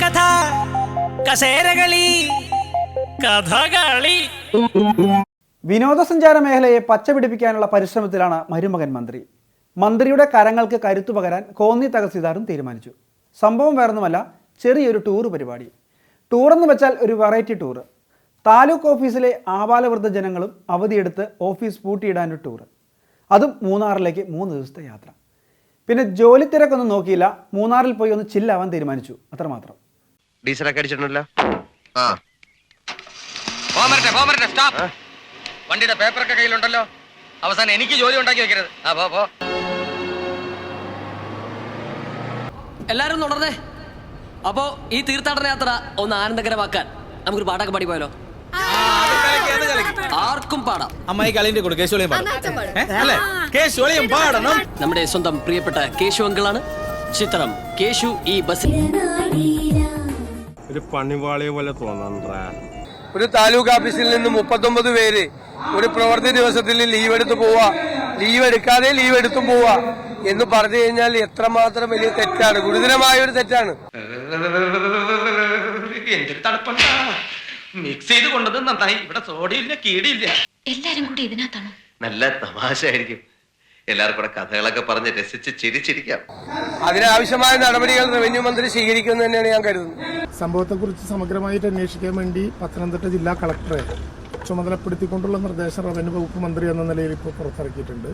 കഥ കസേരകളി കഥകളി. വിനോദസഞ്ചാര മേഖലയെ പച്ചപിടിപ്പിക്കാനുള്ള പരിശ്രമത്തിലാണ് മരുമകൻ മന്ത്രി. മന്ത്രിയുടെ കരങ്ങൾക്ക് കരുത്തു പകരാൻ കോന്നി തഹസിൽദാരും തീരുമാനിച്ചു. സംഭവം വേറൊന്നുമല്ല, ചെറിയൊരു ടൂർ പരിപാടി. ടൂറെന്ന് വെച്ചാൽ ഒരു വെറൈറ്റി ടൂർ. താലൂക്ക് ഓഫീസിലെ ആബാലവൃദ്ധ ജനങ്ങളും അവധിയെടുത്ത് ഓഫീസ് പൂട്ടിയിടാനൊരു ടൂർ. അതും മൂന്നാറിലേക്ക് 3 ദിവസത്തെ യാത്ര. പിന്നെ ജോലി തിരക്കൊന്നും നോക്കിയില്ല, മൂന്നാറിൽ പോയി ഒന്ന് ചില്ലാവാൻ തീരുമാനിച്ചു, അത്രമാത്രം. വണ്ടിയുടെ പേപ്പറൊക്കെ കയ്യിലുണ്ടല്ലോ, അവസാനം എനിക്ക് ജോലി ഉണ്ടാക്കി വെക്കരുത്. എല്ലാരും തുടർന്നേ. അപ്പോ ഈ തീർത്ഥാടന യാത്ര ഒന്ന് ആനന്ദകരമാക്കാൻ നമുക്കൊരു പാട്ടൊക്കെ പാടി പോയാലോ? ആർക്കും പാടാം. അമ്മായി കളിന്റെ കൂടെ കേശുവളിയും പാടണം. നമ്മുടെ സ്വന്തം പ്രിയപ്പെട്ട കേശു അങ്കിളാണ്. ചിത്രം കേശു ഈ ബസ്. ഒരു പണിവാളിയെ പോലെ തോന്നണ്ടാ. ഒരു താലൂക്ക് ഓഫീസിൽ നിന്ന് 39 പേര് ഒരു പ്രവൃത്തി ദിവസത്തിൽ ലീവ് എടുത്ത് പോവാ, ലീവ് എടുക്കാതെ ലീവ് എടുത്തും പോവാ എന്ന് പറഞ്ഞു കഴിഞ്ഞാൽ എത്രമാത്രം വലിയ തെറ്റാണ്, ഗുരുതരമായ ഒരു തെറ്റാണ്. മിക്സ് ചെയ്ത് കൊണ്ടത് നന്നായി. ഇവിടെ സോഡയില്ല, കീടിയില്ല. എല്ലാരും കൂടി ഇതിനകത്താണോ? നല്ല തമാശ ആയിരിക്കും. എല്ലാവർക്കും കൂടെ കഥകളൊക്കെ പറഞ്ഞ് രസിച്ച് ചിരിച്ചിരിക്കാം. അതിനാവശ്യമായ നടപടികൾ റവന്യൂ മന്ത്രി സ്വീകരിക്കുമെന്ന് തന്നെയാണ് ഞാൻ കരുതുന്നത്. സംഭവത്തെക്കുറിച്ച് സമഗ്രമായിട്ട് അന്വേഷിക്കാൻ വേണ്ടി പത്തനംതിട്ട ജില്ലാ കളക്ടറെ ചുമതലപ്പെടുത്തിക്കൊണ്ടുള്ള നിർദ്ദേശം റവന്യൂ വകുപ്പ് മന്ത്രി എന്ന നിലയിൽ ഇപ്പോൾ പുറത്തിറക്കിയിട്ടുണ്ട്.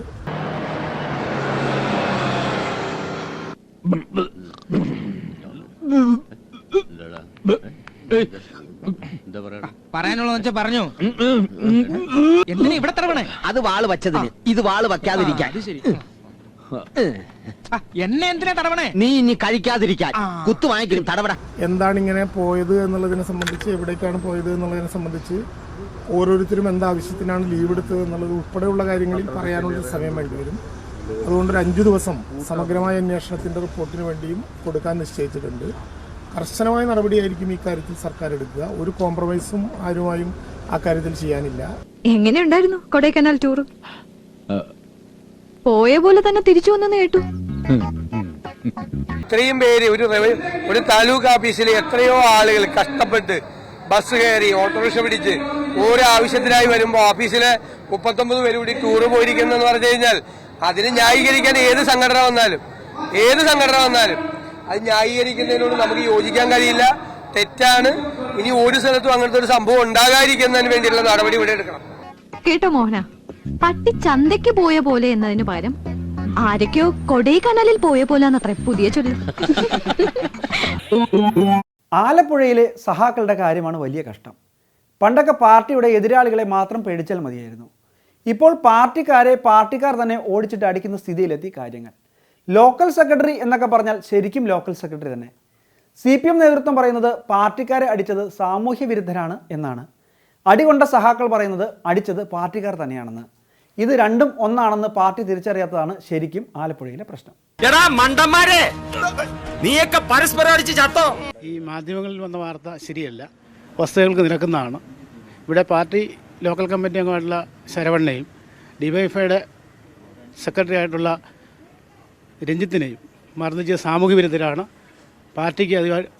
പറയാനുള്ളത് പറഞ്ഞു. എന്തിനാ ഇവിടെ തടവണേ? അത് വാള് വച്ചതിന്, ഇത് വാള് വയ്ക്കാതിരിക്കാൻ. എന്നെ എന്തിനാ തടവണേ? നീ ഇനി കഴിക്കാതിരിക്കാൻ. കുത്തു വാങ്ങിക്കും തടവട. എന്താണ് ഇങ്ങനെ പോയത് എന്നുള്ളതിനെ സംബന്ധിച്ച്, എവിടേക്കാണ് പോയത് എന്നുള്ളതിനെ സംബന്ധിച്ച്, ഓരോരുത്തരും എന്താവശ്യത്തിനാണ് ലീവ് എടുത്തത് എന്നുള്ളത് ഉൾപ്പെടെയുള്ള കാര്യങ്ങളിൽ പറയാനുള്ള സമയം വേണ്ടി വരും. അതുകൊണ്ട് ഒരു 5 ദിവസം സമഗ്രമായ അന്വേഷണത്തിന്റെ റിപ്പോർട്ടിന് വേണ്ടിയും കൊടുക്കാൻ നിശ്ചയിച്ചിട്ടുണ്ട്. കർശനമായ നടപടിയായിരിക്കും ഈ കാര്യത്തിൽ സർക്കാർ എടുക്കുക. ഒരു കോംപ്രമൈസും ആരുമായും ആ കാര്യത്തിൽ ചെയ്യാനില്ല. എങ്ങനെയുണ്ടായിരുന്നു കൊടൈക്കനാൽ ടൂർ? പോയ പോലെ തന്നെ തിരിച്ചു വന്നെന്ന് കേട്ടു. ഇത്രയും പേര് ഒരു താലൂക്ക് ഓഫീസിൽ എത്രയോ ആളുകൾ കഷ്ടപ്പെട്ട് ബസ് കയറി ഓട്ടോറിക്ഷ പിടിച്ച് ഓരോ ആവശ്യത്തിനായി വരുമ്പോ ഓഫീസിലെ 39 പേര് കൂടി ടൂറ് പോയിരിക്കുന്നെന്ന് പറഞ്ഞു കഴിഞ്ഞാൽ അതിന് ന്യായീകരിക്കാൻ ഏത് സംഘടന വന്നാലും അത് ന്യായീകരിക്കുന്നതിനോട് നമുക്ക് യോജിക്കാൻ കഴിയില്ല. തെറ്റാണ്. ഇനി ഒരു സ്ഥലത്തും അങ്ങനത്തെ ഒരു സംഭവം ഉണ്ടാകാതിരിക്കുന്നതിന് വേണ്ടിയുള്ള നടപടി ഇവിടെ എടുക്കണം. കേട്ടോ മോഹന, പട്ടി ചന്തയ്ക്ക് പോയ പോലെ എന്നതിന് പകരം ആരൊക്കെയോ കൊടൈക്കനാലിൽ പോയ പോലെ എന്നത്ര പുതിയ ചൊല്ല്. ആലപ്പുഴയിലെ സഹാക്കളുടെ കാര്യമാണ് വലിയ കഷ്ടം. പണ്ടൊക്കെ പാർട്ടിയുടെ എതിരാളികളെ മാത്രം പേടിച്ചാൽ മതിയായിരുന്നു. ഇപ്പോൾ പാർട്ടിക്കാർ തന്നെ ഓടിച്ചിട്ട് അടിക്കുന്ന സ്ഥിതിയിലെത്തി കാര്യങ്ങൾ. ലോക്കൽ സെക്രട്ടറി എന്നൊക്കെ പറഞ്ഞാൽ ശരിക്കും ലോക്കൽ സെക്രട്ടറി തന്നെ. CPM നേതൃത്വം പറയുന്നത് പാർട്ടിക്കാരെ അടിച്ചത് സാമൂഹ്യ വിരുദ്ധരാണ് എന്നാണ്. അടികൊണ്ട സഹാക്കൾ പറയുന്നത് അടിച്ചത് പാർട്ടിക്കാർ തന്നെയാണെന്ന്. ഇത് രണ്ടും ഒന്നാണെന്ന് പാർട്ടി തിരിച്ചറിയാത്തതാണ് ശരിക്കും ആലപ്പുഴയിലെ പ്രശ്നം. ഈ മാധ്യമങ്ങളിൽ വന്ന വാർത്ത ശരിയല്ല, വസ്തുതകൾക്ക് നിരക്കുന്നതാണ്. ഇവിടെ പാർട്ടി ലോക്കൽ കമ്മിറ്റി അംഗമായിട്ടുള്ള ശരവണ്ണയും ഡിവൈഎഫ്ഐയുടെ സെക്രട്ടറി ആയിട്ടുള്ള രഞ്ജിത്തിനെയും മർദ്ദിച്ച സാമൂഹ്യ വിരുദ്ധരാണ്.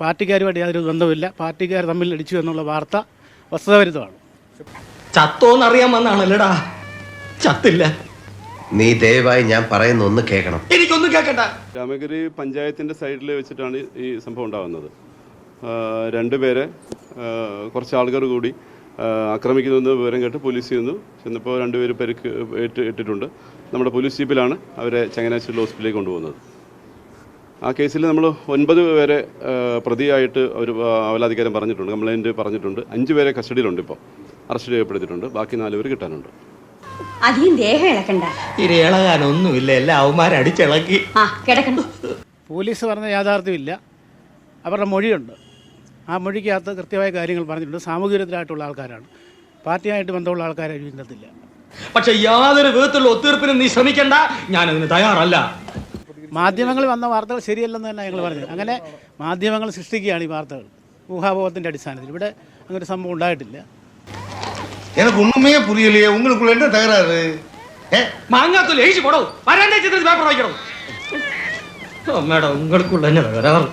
പാർട്ടിക്കാരുമായിട്ട് യാതൊരു ബന്ധമില്ല. പാർട്ടിക്കാർ തമ്മിൽ അടിച്ചു എന്നുള്ള വാർത്ത വസ്തുതാവിരുദ്ധമാണ്. ചത്തോന്നറിയാൻ വന്നാണല്ലടാ, ചത്തില്ല. നീ ദയവായി ഞാൻ പറയുന്ന ഒന്ന് കേൾക്കണം. എനിക്കൊന്നും കേൾക്കണ്ട. രാമഗിരി പഞ്ചായത്തിന്റെ സൈഡിൽ വെച്ചിട്ടാണ് ഈ സംഭവം ഉണ്ടാകുന്നത്. 2 പേരെ കുറച്ച് ആളുകൾ കൂടി ആക്രമിക്കുന്നുവെന്ന് വിവരം കേട്ട് പോലീസിൽ നിന്ന് ചെന്നപ്പോൾ 2 പേര് പരിക്ക് ഇട്ടിട്ടുണ്ട്. നമ്മുടെ പോലീസ് ജീപ്പിലാണ് അവരെ ചങ്ങനാശ്ശേരി ഹോസ്പിറ്റലിലേക്ക് കൊണ്ടുപോകുന്നത്. ആ കേസിൽ നമ്മൾ 9 പേരെ പ്രതിയായിട്ട് ഒരു അവലാധികാരം പറഞ്ഞിട്ടുണ്ട്, കംപ്ലൈൻറ്റ് പറഞ്ഞിട്ടുണ്ട്. 5 പേരെ കസ്റ്റഡിയിലുണ്ട്, ഇപ്പോൾ അറസ്റ്റ് ചെയ്യപ്പെടുത്തിയിട്ടുണ്ട്. ബാക്കി 4 പേര് കിട്ടാനുണ്ട്. അധികം ദേഹം ഇളക്കണ്ട. ഇളകാനൊന്നുമില്ല, എല്ലാ അവന്മാരടിച്ചിളക്കി. പോലീസ് പറഞ്ഞ യാഥാർത്ഥ്യമില്ല, അവരുടെ മൊഴിയുണ്ട്. ആ മൊഴിക്കകത്ത് കൃത്യമായ കാര്യങ്ങൾ പറഞ്ഞിട്ടുണ്ട്. സാമൂഹ്യ വിരുദ്ധരായിട്ടുള്ള ആൾക്കാരാണ്, പാർട്ടിയായിട്ട് ബന്ധമുള്ള ആൾക്കാരും ഇതിനകത്തില്ല. പക്ഷെ യാതൊരു വിധത്തിലുള്ള ഒത്തീർപ്പിനും നീ ശ്രമിക്കണ്ട, ഞാനതിന് തയ്യാറല്ല. മാധ്യമങ്ങളിൽ വന്ന വാർത്തകൾ ശരിയല്ലെന്ന് തന്നെ ഞങ്ങൾ പറഞ്ഞു. അങ്ങനെ മാധ്യമങ്ങൾ സൃഷ്ടിക്കുകയാണ് ഈ വാർത്തകൾ ഊഹാപോഹത്തിൻ്റെ അടിസ്ഥാനത്തിൽ. ഇവിടെ അങ്ങനെ സംഭവം ഉണ്ടായിട്ടില്ല. எனக்கு ஒண்ணுமே புரியலையே, உங்களுக்குள்ள என்ன தகராறு? மாங்காத்தூள் எழுச்சி போடும், வராண்டே சித்திரத்து பேப்பர் வைக்கிறோம். மேடம், உங்களுக்குள்ள என்ன தகராறு?